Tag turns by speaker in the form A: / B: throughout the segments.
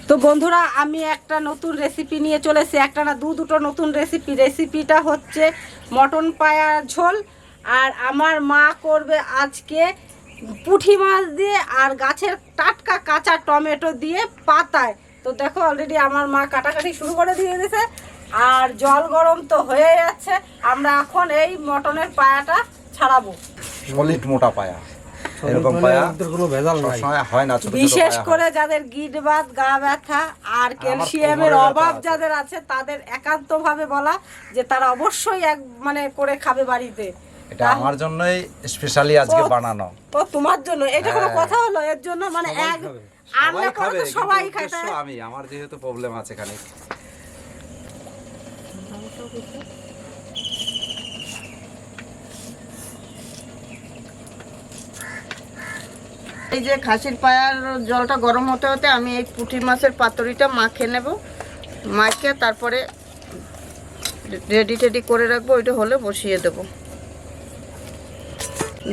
A: তো বন্ধুরা আমি একটা নতুন রেসিপি নিয়ে চলেছি, একটা না দুটো নতুন রেসিপিটা হচ্ছে মটন পায়ার ঝোল। আর আমার মা করবে আজকে পুঁটি মাছ দিয়ে আর গাছের টাটকা কাঁচা টমেটো দিয়ে পাতায়। তো দেখো অলরেডি আমার মা কাটাকাটি শুরু করে দিয়ে দিয়েছে আর জল গরম তো হয়ে যাচ্ছে। আমরা এখন এই মটনের পায়াটা ছাড়াবো।
B: সলিড মোটা পায়া, এরকম পায়া কোনো ভেজাল হয় না।
A: বিশেষ করে যাদের গিটবাত, গা ব্যথা আর ক্যালসিয়ামের অভাব যাদের আছে তাদের একান্তভাবে বলা যে তারা অবশ্যই এক মানে করে খাবে বাড়িতে।
B: এটা আমার জন্যই স্পেশালি আজকে বানানো।
A: ও তোমার জন্য? এটা কোনো কথা হলো? এর জন্য মানে এক আনলে পরে তো সবাই খায়।
B: আমি আমার যেহেতু প্রবলেম আছে খানিক।
C: এই যে খাসির পায়ার জলটা গরম হতে হতে আমি এই পুঁটি মাছের পাতুরিটা মাখিয়ে নেব। মাখিয়ে তারপরে রেডি করে রাখবো। ওইটা হলে বসিয়ে দেব।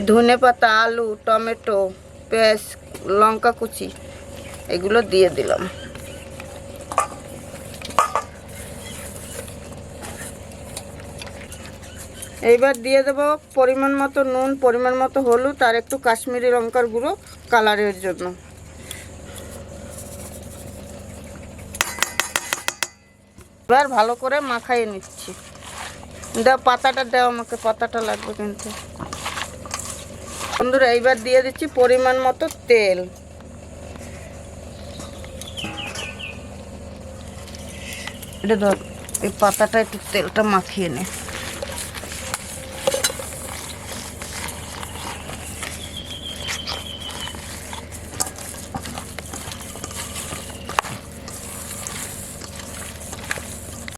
C: ধনে পাতা, আলু, টমেটো, পেঁয়াজ, লঙ্কা কুচি এগুলো দিয়ে দিলাম। এইবার দিয়ে দেব পরিমাণ মতো নুন, পরিমাণ মতো হলুদ আর একটু কাশ্মীরি লঙ্কার গুঁড়ো কালারের জন্য। এবার ভালো করে মাখাইয়ে নিচ্ছি। দাও পাতাটা, দাও আমাকে, পাতাটা লাগবে কিন্তু। বন্ধুরা এইবার দিয়ে দিচ্ছি পরিমাণ মতো তেল। এটা ধর, এই পাতাটা একটু তেলটা মাখিয়ে নে।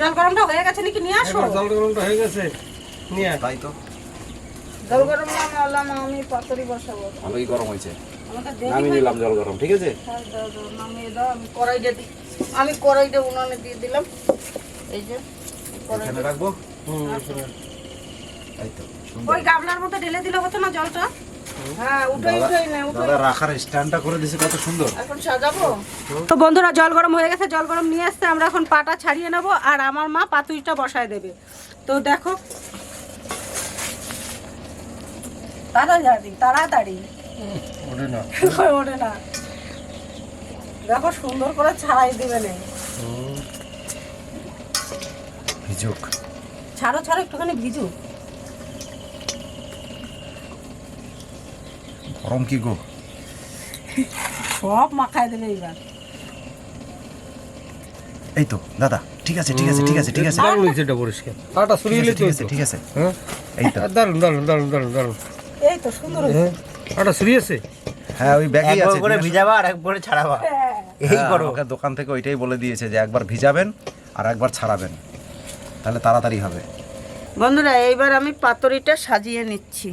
A: জল গরমটা হয়ে গেছে নাকি? নিয়ে আসো।
D: জল গরমটা হয়ে গেছে, নিয়ে আয়।
B: তাই তো
C: জল গরম আমি পাতুরি বসাবো।
B: ভালোই গরম হয়েছে।
A: আমাকে
B: আমি নিলাম জল গরম, ঠিক আছে।
C: নামিয়ে দাও। আমি কড়াইটা উনানে দিয়ে দিলাম। এই যে
B: এখানে রাখবো। তাই তো
A: ওই গামলার মধ্যে ঢেলে দিলে হতো না জলটা?
C: হ্যাঁ, উঠাই না, উঠাই।
B: দাদা রাখার স্ট্যান্ডটা করে দিয়েছে, কত সুন্দর।
C: এখন সাজাবো।
A: তো বন্ধুরা জল গরম হয়ে গেছে, জল গরম নিয়ে আসতে আমরা এখন পাটা ছাড়িয়ে নেব আর আমার মা পাতুরিটা বসায় দেবে। তো দেখো তাড়াতাড়ি ওঠে না। দেখো সুন্দর করে ছাড়াই দেবে না।
B: ভিজুক,
A: ছাড়ো একটুখানি ভিজুক।
B: গরম কি গো?
A: সব মাখায় দেবে এইবার।
B: এই তো দাদা, ঠিক আছে।
D: দারুণ হয়েছে এটা পরিষ্কার। পাটা সরিয়ে নিলে
B: ঠিক আছে।
D: হ্যাঁ,
B: এই তো
D: দারুণ।
A: এই তো সুন্দর হয়েছে।
D: পাটা সরিয়েছে।
B: হ্যাঁ, ওই ব্যাগই আছে।
E: করে ভিজাবা আর একবারে ছাড়াবা, এই করো।
B: ওকে দোকান থেকে ওইটাই বলে দিয়েছে যে একবার ভিজাবেন আর একবার ছাড়াবেন, তাহলে তাড়াতাড়ি হবে।
C: বন্ধুরা এইবার আমি পাতুরিটা সাজিয়ে নিচ্ছি।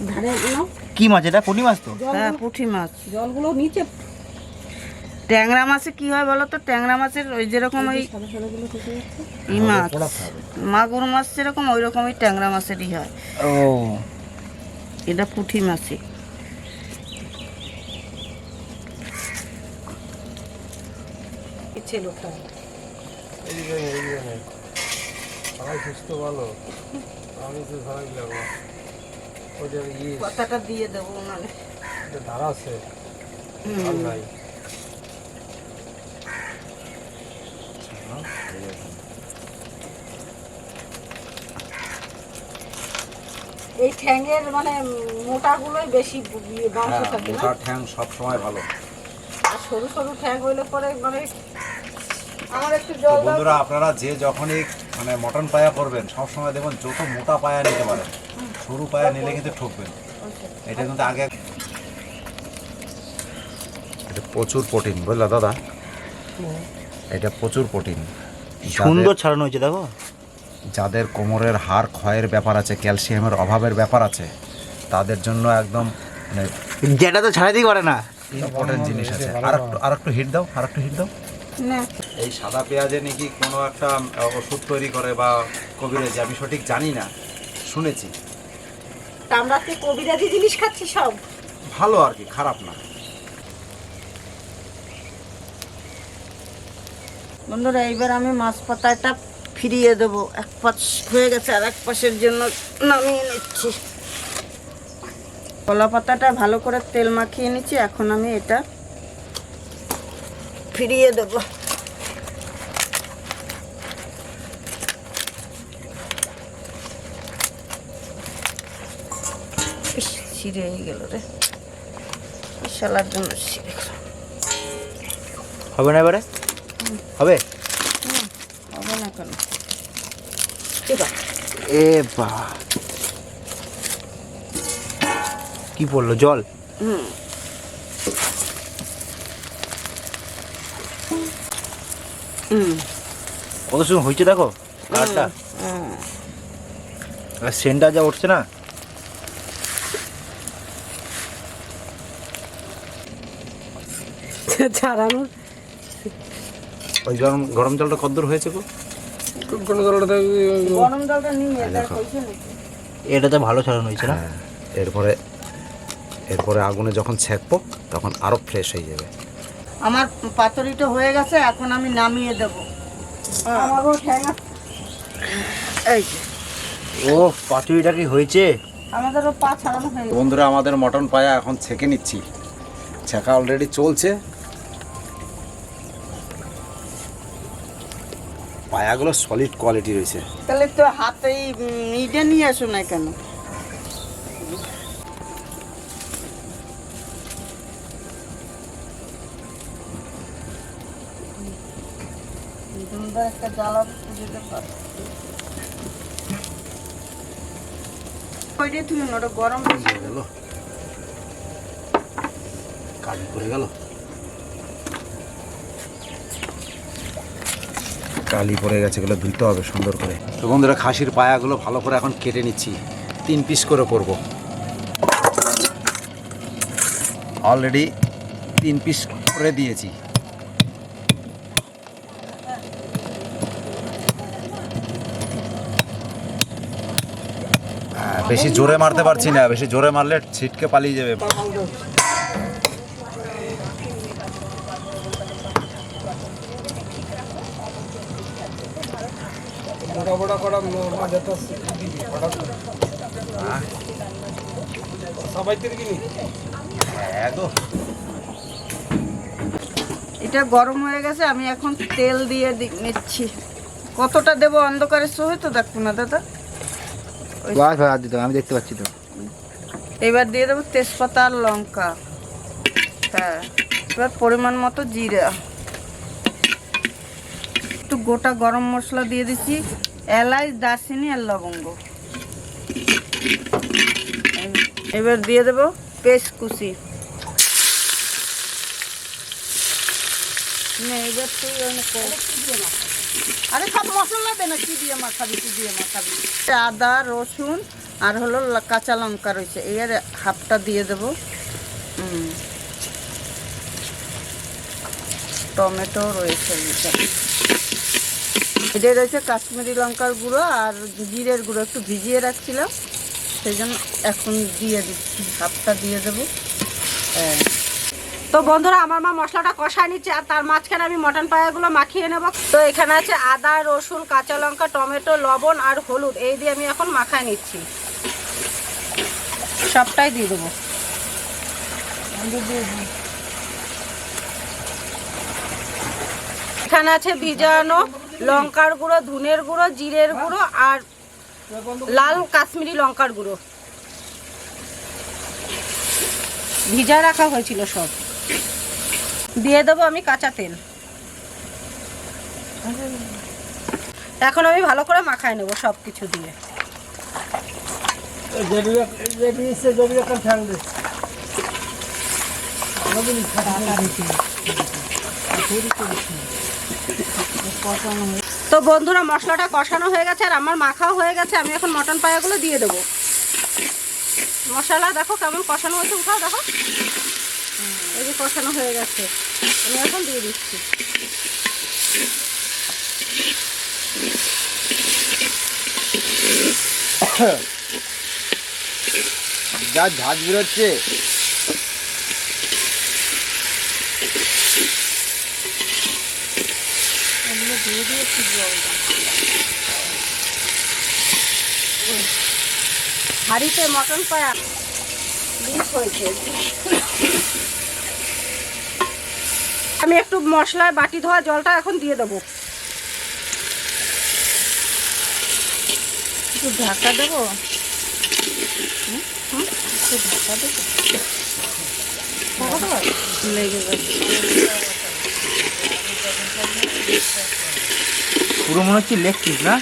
A: ধারে নাও।
E: কি মাছ এটা? পুঁটি মাছ তো।
C: হ্যাঁ, পুঁটি মাছ।
A: জলগুলো নিচে
C: ট্যাংরা মাছে কি হয় বলো তো? ট্যাংরা মাছের ওই যেরকম ওই ই মাছ, মাগুর মাছ যেরকম ওই রকমই ট্যাংরা মাছেরই হয়।
E: ও,
C: এটা পুঁটি মাছই।
A: লোকটা
D: সবাই সুস্থ ভালো। আমি তো সবাই লাগবো। ওইটা
C: পাতাটা দিয়ে দেবো উনানে।
D: ধারা আছে, আর নাই।
A: এই ঠ্যাঙের মানে মোটাগুলোই বেশি মাংস থাকে না?
B: মোটা ঠ্যাং সব সময় ভালো।
A: আর সরু ঠ্যাং হইলে পরে মানে
C: আমার একটু
B: তো
C: জল দাও।
B: বন্ধুরা আপনারা যে যখনই মানে মটন পায়া করবেন সব সময় দেখুন যত মোটা পায়া নিতে পারেন, সরু পায়া নিলে কিন্তু ঠকবেন। এটা কিন্তু আগে এটা প্রচুর প্রোটিন, বুঝলা দাদা? এটা প্রচুর প্রোটিন।
E: সুন্দর ছাড়ানো হয়েছে দেখো।
B: যাদের কোমরের হাড় ক্ষয়ের ব্যাপার আছে, ক্যালসিয়ামের অভাবের ব্যাপার আছে, তাদের জন্য একদম মানে
E: যেটা তো ছাড়াতেই পারে না।
B: ইম্পর্টেন্ট জিনিস আছে। আর একটু হিট দাও।
C: না,
B: এই সাদা পেঁয়াজে নাকি কোনো একটা ওষুধ তৈরি করে বা কবিরাজি, আমি সঠিক জানি না, শুনেছি।
A: আমরা তো কবিরাজি জিনিস খাচ্ছি সব।
B: ভালো আর কি, খারাপ না।
C: বন্ধুরা এইবার আমি মাছ পাতাটা ফিরিয়ে দেবো, এক পাশ হয়ে গেছে আর এক পাশের জন্য নামিয়ে নিচ্ছি। কলা পাতাটা ভালো করে তেল মাখিয়ে নিচ্ছি, এখন আমি এটা ফিরিয়ে দেবো। ছিঁড়ে গেল রে, শালার জন্য ছিঁড়ে গেল।
E: হবে না এবারে? হবে?
C: হবে না কেন?
E: এ বা কি পড়লো? জল?
C: হুম, হুম,
E: কত সময় হয়েছে দেখো কালারটা, আর সেন্টটা যা উঠছে না।
A: ছাড়ানোর
B: ওই গরম গরম জলটা কদ্দূর হয়েছে গো?
D: কোনো জলটা
C: গরম জলটা নিয়ে দেখ হয়েছে নাকি?
E: এটা তো ভালো ছাড়ানো হয়েছে না?
B: হ্যাঁ, এরপরে আগুনে যখন ছেঁকবো তখন আরো ফ্রেশ হয়ে যাবে।
C: আমার পাতুরিটা হয়ে গেছে, এখন আমি নামিয়ে দেব।
A: আমারও ঠ্যাঙা
C: এই যে,
E: ও পাতুরিটা কি হয়েছে?
C: আমাদেরও পা ছাড়ানো হয়ে গেছে।
B: বন্ধুরা, আমাদের মটন পায়া এখন ছেঁকে নিচ্ছি। ছেঁকা অলরেডি চলছে। পায়াগুলো সলিড কোয়ালিটি রয়েছে।
C: তাহলে তো হাতেই নিডে নিয়ে আসো না কেন? একটা জ্বালা দিতে পারো। ওইটাই তুই ওটা গরম বেশি।
B: গেল কালি পড়ে গেল, কালি পড়ে গেছে, এগুলো ধুইতে হবে সুন্দর করে। তো বন্ধুরা, খাসির পায়াগুলো ভালো করে এখন কেটে নিচ্ছি, 3 পিস করে করব। অলরেডি 3 পিস করে দিয়েছি। বেশি জোরে মারতে পারছি না, বেশি জোরে মারলে ছিটকে পালিয়ে যাবে।
D: মোটা মোটা করা মাছ এত দিবি হঠাৎ করে সবাই কিনি।
B: হ্যাঁ গো,
C: এটা গরম হয়ে গেছে, আমি এখন তেল দিয়ে নিচ্ছি। কতটা দেবো অন্ধকারের সহ তো দেখবো না দাদা।
E: বাস ভাই আর দিতে হবে, আমি দেখতে পাচ্ছি তো।
C: এবার দিয়ে দেবো তেজপাতা আর লঙ্কা। হ্যাঁ, এবার পরিমাণ মতো জিরা, একটু গোটা গরম মশলা দিয়ে দিচ্ছি, এলাচ, দারচিনি আর লবঙ্গ। এবার দিয়ে দেবো পেস্ট কুচি। এবার তুই আরে সব মশলা দে না, কি দিয়ে মাখাবি, কি দিয়ে মাখাবি। আদা, রসুন আর হলো কাঁচা লঙ্কা রয়েছে, এর হাফটা দিয়ে দেবো। টমেটো রয়েছে, এটা রয়েছে কাশ্মীরি লঙ্কার গুঁড়ো আর জিরের গুঁড়ো, একটু ভিজিয়ে রাখছিলাম সেই জন্য এখন দিয়ে দিচ্ছি, হাফটা দিয়ে দেবো। হ্যাঁ,
A: তো বন্ধুরা, আমার মা মশলাটা কষায় নিচ্ছে আর তার মাঝখানে আমি মটন পায়াগুলো মাখিয়ে নেব। তো এখানে আছে আদা, রসুন, কাঁচা লঙ্কা, টমেটো, লবণ আর হলুদ, এই দিয়ে আমি এখন মাখায় নিচ্ছি। সবটাই দিয়ে দেবো। এখানে আছে ভিজানো লঙ্কার গুঁড়ো, ধনের গুঁড়ো, জিরের গুঁড়ো আর লাল কাশ্মীরি লঙ্কার গুঁড়ো, ভিজা রাখা হয়েছিল সব। দিয়ে দেবো আমি কাঁচা তেল। এখন আমি ভালো করে মাখায় নেবো সব কিছু দিয়ে। তো বন্ধুরা, মশলাটা কষানো হয়ে গেছে আর আমার মাখাও হয়ে গেছে। আমি এখন মটন পায়াগুলো দিয়ে দেবো। মশলা দেখো কেমন কষানো হয়েছে, উঠাও দেখো, এই যে কষানো হয়ে গেছে। আমি এখন দিয়ে দিচ্ছি।
E: যা ঝাঁজ বেরোচ্ছে
A: হাঁড়িতে মটন পায়া লিক হয়েছে। আমি একটু মশলায় বাটি ধোয়া জলটা এখন দিয়ে দেবো।
C: একটু ঢাকা দেবো, একটু ঢাকা দেবো, লেগে গেছে।
E: পুরো মনে হচ্ছে লেগ পিস না,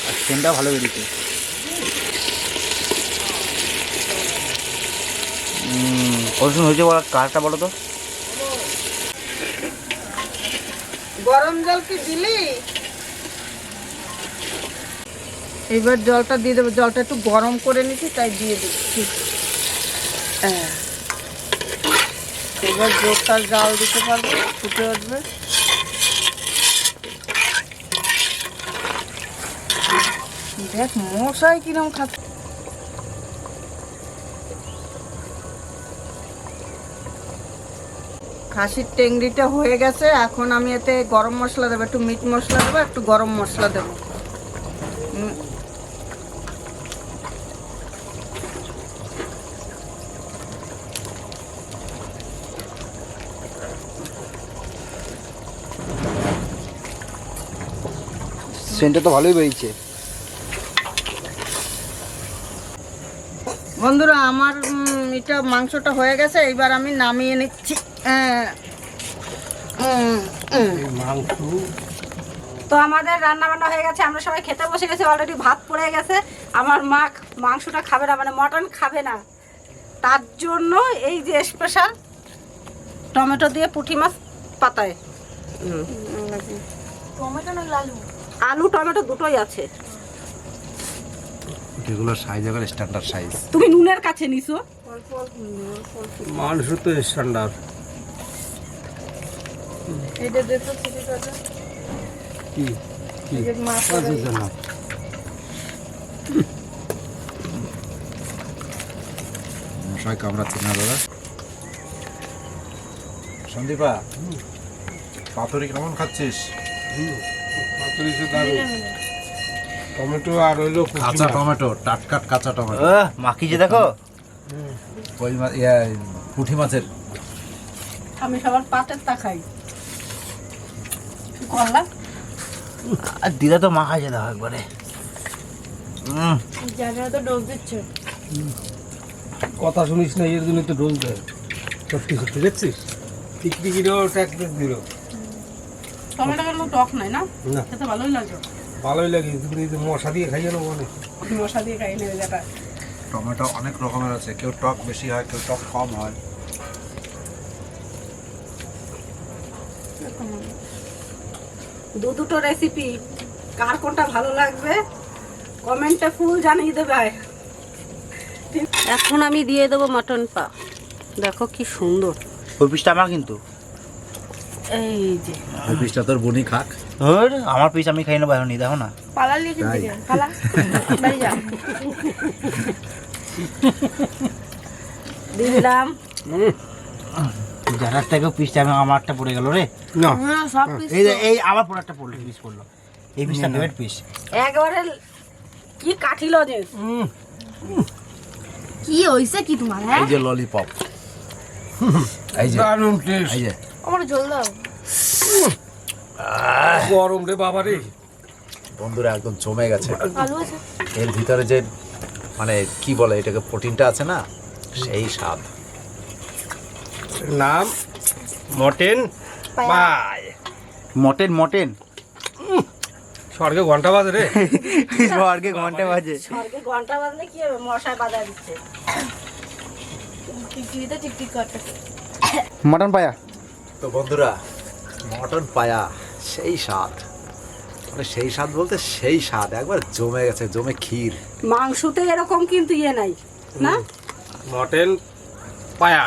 E: আর সেন্টটা ভালো বেরিয়েছে। কতক্ষণ হয়েছে বলো, কারটা বলো তো।
C: গরম জল কি দিলি? এবার জলটা দিয়ে দেবো, জলটা একটু গরম করে নিচ্ছি তাই দিয়ে দিচ্ছি। হ্যাঁ, এবার জোরটা জাল দিতে পারবো, ফুটে উঠবে। দেখ মশাই কিরম খাচ্ছে। খাসির টেংরিটা হয়ে গেছে, এখন আমি এতে গরম মশলা দেবো, একটু মিট মশলা দেবো, একটু গরম মশলা দেবো।
E: সেন্টটা তো ভালোই বেরিয়েছে।
C: বন্ধুরা আমার এটা মাংসটা হয়ে গেছে, এবার আমি নামিয়ে নিচ্ছি।
D: মাংস
A: তো আমাদের রান্না বান্না হয়ে গেছে, আমরা সবাই খেতে বসে গেছি, অলরেডি ভাত পড়ে গেছে। আমার মা মাংসটা খাবে না, মানে মটন খাবে না, তার জন্য এই যে স্পেশাল টমেটো দিয়ে পুঁটি মাছ পাতায়।
F: টমেটো না আলু?
A: আলু টমেটো দুটোই আছে।
B: এগুলো সাইজ এবার স্ট্যান্ডার্ড সাইজ।
A: তুমি নুনের কাছে নিছো?
D: মাংস তো স্ট্যান্ডার্ড।
C: এটা দেখো চিঠিটা
D: কি কি
C: মাছ
D: আছে না?
B: মশাই কামড়াচ্ছে না দাদা। সন্দীপা, পাতুরি কেমন খাচ্ছিস?
D: পাতুরিতে দারুণ। টমেটো আর হইলো
B: কাঁচা টমেটো, টাটকা কাঁচা টমেটো।
E: মাখিয়ে দেখো,
B: কই মাছ, পুঁটি মাছের।
A: আমি সবার পাতের তা খাই। করলা
E: আর দিদা তো মাখাইছে দাও একবারে।
F: যারা তো ডোজ দিচ্ছে।
D: কথা শুনিস না, এর জন্য তো ডোজ দেয় সত্যি সত্যি। দেখছিস টিকটিকিরও ট্যাক্স দিল।
A: টমেটো কোনো টক নাই না,
D: না
A: খেতে ভালোই লাগে।
D: ভালোই লাগে, তুমি এই যে মশা দিয়ে খাইয়ে নেবো অনেক।
A: মশলা দিয়ে খাই নেবে যেটা।
B: টমেটো অনেক রকমের আছে, কেউ টক বেশি হয়, কেউ টক কম হয়।
A: দুটো রেসিপি কার কোনটা ভালো লাগবে কমেন্টে ফুল জানিয়ে দেবে। এখন আমি দিয়ে দেবো মটন পা। দেখো কি সুন্দর।
E: ওই পিসটা আমার কিন্তু।
A: এই যে
B: এই পিসটা তোর বনি খাক।
E: আমার পিস আমি খাই নেবো, এখন নি দেখো না।
F: পালা লিখে দিকে পালা বাড়ি যা।
A: দিলাম।
E: যারার থেকে পিসটা আমি আমারটা পড়ে গেল রে।
D: না
F: সব পিস
E: এই যে এই আবার পুরোটা পড়লো, পিস পড়লো। এই পিসটা ফেভারিট পিস।
A: একবারে কি কাঠিল যে।
F: কি হইছে কি তোমার? হ্যাঁ
B: এই যে ললিপপ, এই যে
D: দারুণ টেস্ট।
B: এই যে
F: আমার জল দাও।
D: গরম রে বাবা রে।
B: বন্ধুরা একদম জমে গেছে।
F: আলু আছে?
B: এর ভিতরে যে মানে কি বলে এটাকে, প্রোটিনটা আছে না, সেই স্বাদ।
D: নাম মটন পায়।
E: মটন মটন
D: স্বর্গে ঘন্টা বাজে রে।
E: স্বর্গে ঘন্টা বাজে।
A: স্বর্গে ঘন্টা বাজলে কি হবে, মশায় বাজা দিচ্ছে।
F: টিকটিকিতে টিকটিক করতে।
E: মটন পায়া।
B: তো বন্ধুরা মটন পায়া সেই স্বাদ, মানে সেই স্বাদ বলতে সেই স্বাদ, একবার জমে গেছে, জমে ক্ষীর।
A: মাংসতে এরকম কিন্তু ইয়ে নাই না।
D: মটন পায়া,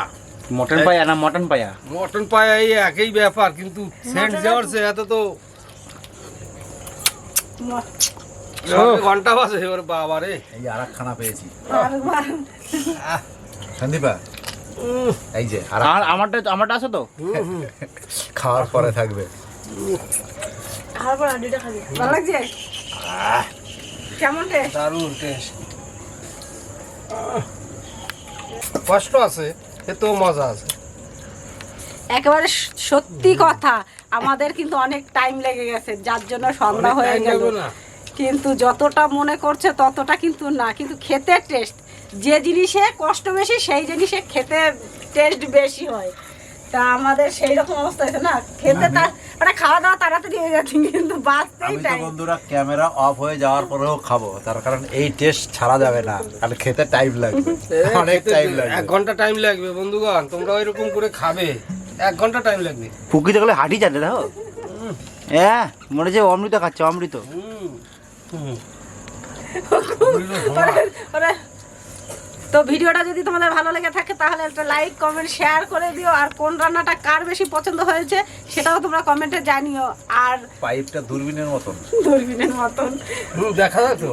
E: মটন পায়া না মটন পায়া?
D: মটন পায়া এই একই ব্যাপার, কিন্তু সেন্ট যাওয়ারছে এত তো স্বর্গে ঘন্টা বাজে। এবার বাবা রে।
B: এই আর এক খানা পেয়েছি।
A: আরেকবার
B: সন্দীপা এই যে আর
E: আর আমারটা আছে তো
B: খাওয়ার পরে থাকবে।
A: খাওয়ার পর আডিটা খাবি, ভালো লাগছে? কেমন টেস্ট?
D: দারুণ টেস্ট। কষ্ট আছে এতেও মজা আছে।
A: একেবারে সত্যি কথা, আমাদের কিন্তু অনেক টাইম লেগে গেছে, যার জন্য সন্ধ্যা
D: অনেক
A: হয়ে
D: time
A: গেল।
D: লাগবে না?
A: কিন্তু যতটা মনে করছে ততটা কিন্তু না, কিন্তু খেতে টেস্ট, যে জিনিসে কষ্ট বেশি সেই জিনিসে খেতে টেস্ট বেশি হয়। তা আমাদের সেই রকম অবস্থা হয়েছে না, খেতে মানে খাওয়া দাওয়া তাড়াতাড়ি হয়ে যাচ্ছে, কিন্তু বাঁচতেই
B: আমি তো
A: টাইম।
B: বন্ধুরা ক্যামেরা অফ হয়ে যাওয়ার পরেও খাবো, তার কারণ এই টেস্ট ছাড়া যাবে না, কারণ খেতে টাইম লাগবে, অনেক টাইম লাগবে।
D: 1 ঘন্টা টাইম লাগবে বন্ধুগণ, তোমরা এরকম করে খাবে 1 ঘন্টা টাইম লাগবে।
E: পুকি থাকলে হাঁটি যাবে দেখো। হ্যাঁ মনে হচ্ছে অমৃত খাচ্ছে, অমৃত।
A: তো ভিডিওটা যদি তোমাদের ভালো লেগে থাকে তাহলে একটা লাইক কমেন্ট শেয়ার করে দিও, আর কোন রান্নাটা কার বেশি পছন্দ হয়েছে সেটাও তোমরা কমেন্টে জানিও। আর
B: পাইপটা দূরবীনের মতন।
A: দূরবীনের মতন
D: দেখা যায় তো।